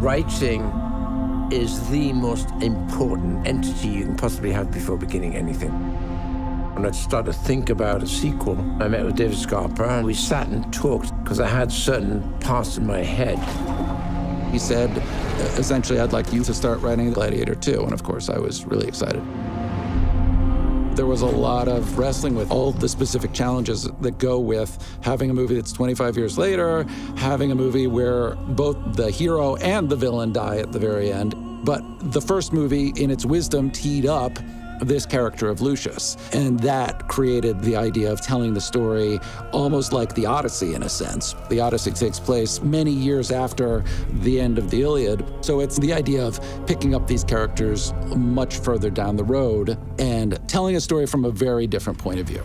Writing is the most important entity you can possibly have before beginning anything. When I started to think about a sequel, I met with David Scarpa, and we sat and talked because I had certain parts in my head. He said, essentially, I'd like you to start writing Gladiator 2, and of course, I was really excited. There was a lot of wrestling with all the specific challenges that go with having a movie that's 25 years later, having a movie where both the hero and the villain die at the very end. But the first movie, in its wisdom, teed up this character of Lucius. And that created the idea of telling the story almost like the Odyssey, in a sense. The Odyssey takes place many years after the end of the Iliad. So it's the idea of picking up these characters much further down the road and telling a story from a very different point of view.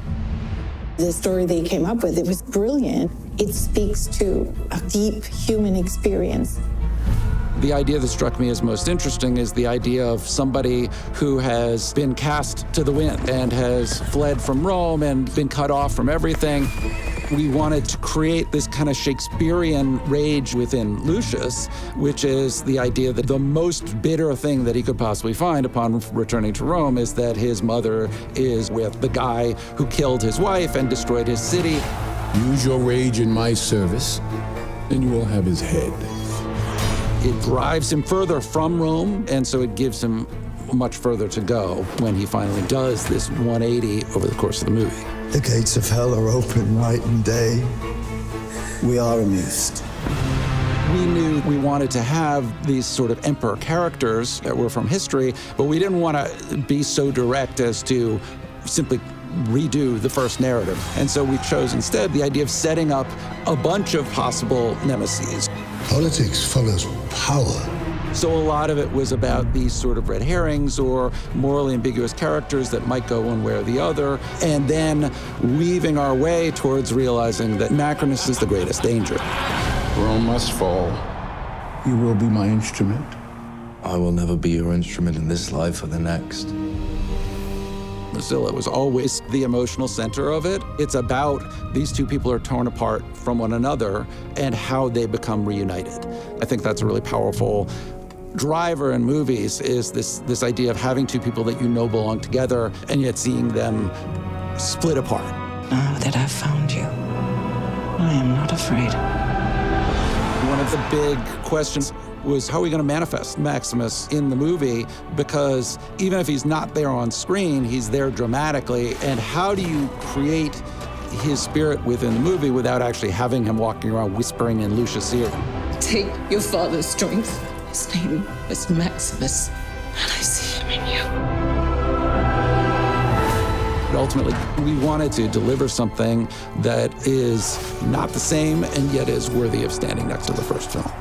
The story they came up with, it was brilliant. It speaks to a deep human experience. The idea that struck me as most interesting is the idea of somebody who has been cast to the wind and has fled from Rome and been cut off from everything. We wanted to create this kind of Shakespearean rage within Lucius, which is the idea that the most bitter thing that he could possibly find upon returning to Rome is that his mother is with the guy who killed his wife and destroyed his city. Use your rage in my service, and you will have his head. It drives him further from Rome, and so it gives him much further to go when he finally does this 180 over the course of the movie. The gates of hell are open night and day. We are amused. We knew we wanted to have these sort of emperor characters that were from history, but we didn't want to be so direct as to simply redo the first narrative. And so we chose instead the idea of setting up a bunch of possible nemeses. Politics follows power. So a lot of it was about these sort of red herrings or morally ambiguous characters that might go one way or the other, and then weaving our way towards realizing that Maximus is the greatest danger. Rome must fall. You will be my instrument. I will never be your instrument in this life or the next. Lucilla was always the emotional center of it. It's about these two people are torn apart from one another and how they become reunited. I think that's a really powerful driver in movies, is this idea of having two people that you know belong together and yet seeing them split apart. Now that I've found you, I am not afraid. One of the big questions was, how are we going to manifest Maximus in the movie? Because even if he's not there on screen, he's there dramatically. And how do you create his spirit within the movie without actually having him walking around whispering in Lucius' ear? Take your father's strength. His name is Maximus, and I see him in you. But ultimately, we wanted to deliver something that is not the same and yet is worthy of standing next to the first film.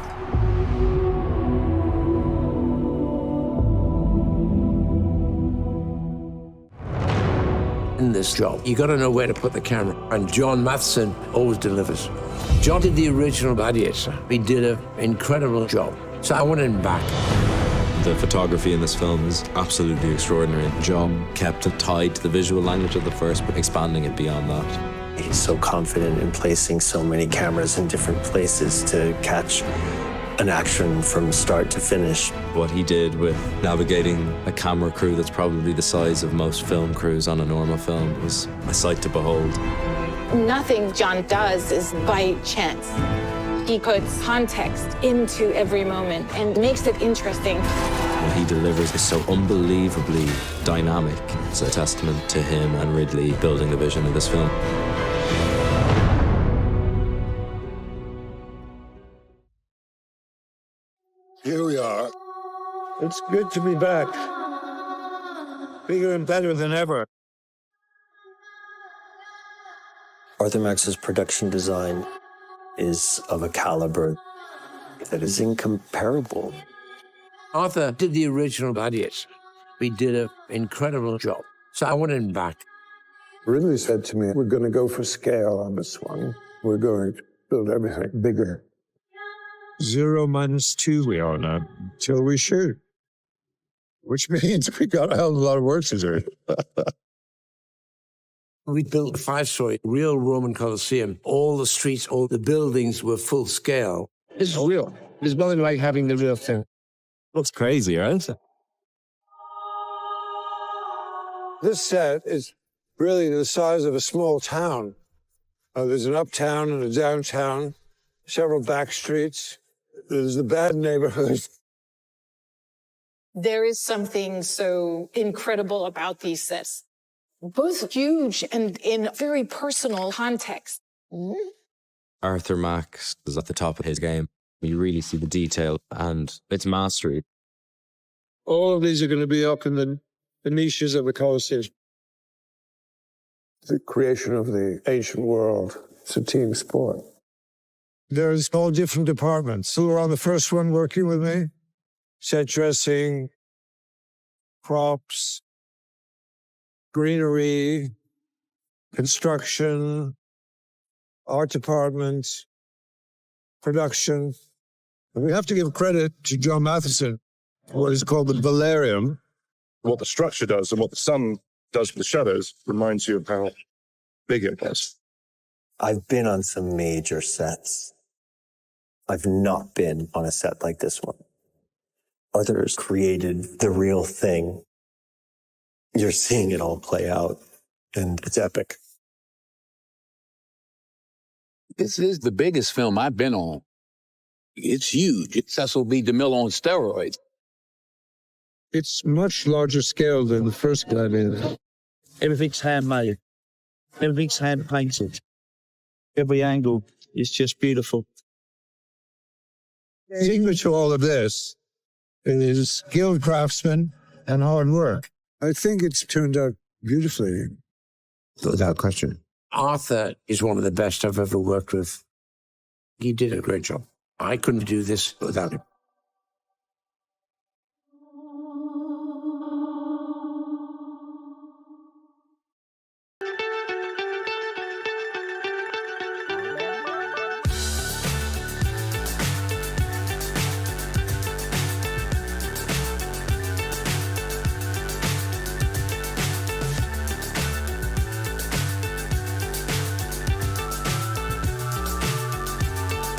In this job, you got to know where to put the camera. And John Matheson always delivers. John did the original Gladiator. He did an incredible job. So I wanted him back. The photography in this film is absolutely extraordinary. John kept it tied to the visual language of the first, but expanding it beyond that. He's so confident in placing so many cameras in different places to catch an action from start to finish. What he did with navigating a camera crew that's probably the size of most film crews on a normal film was a sight to behold. Nothing John does is by chance. He puts context into every moment and makes it interesting. What he delivers is so unbelievably dynamic. It's a testament to him and Ridley building the vision of this film. Here we are. It's good to be back. Bigger and better than ever. Arthur Max's production design is of a caliber that is incomparable. Arthur did the original Gladiator. He did an incredible job. So I wanted him back. Ridley said to me, we're going to go for scale on this one. We're going to build everything bigger. 0 minus 2 we are now, till we shoot. Which means we got a hell of a lot of work to do. We built a 5-story, real Roman Colosseum. All the streets, all the buildings were full scale. This is real. There's nothing like having the real thing. Looks crazy, right? This set is really the size of a small town. There's an uptown and a downtown, several back streets. There's the bad neighborhood. There is something so incredible about these sets, both huge and in very personal context. Arthur Max is at the top of his game. You really see the detail and its mastery. All of these are going to be up in the niches of the Colosseum. The creation of the ancient world. It's a team sport. There's all different departments. Who were on the first one working with me? Set dressing, props, greenery, construction, art department, production. And we have to give credit to John Matheson, what is called the Valerium. What the structure does and what the sun does for the shadows reminds you of how big it was. I've been on some major sets. I've not been on a set like this one. Others created the real thing. You're seeing it all play out, and it's epic. This is the biggest film I've been on. It's huge. It's Cecil B. DeMille on steroids. It's much larger scale than the first Gladiator. Everything's handmade. Everything's hand painted. Every angle is just beautiful. The secret to all of this is skilled craftsmen and hard work. I think it's turned out beautifully. Without question. Arthur is one of the best I've ever worked with. He did a great job. I couldn't do this without him.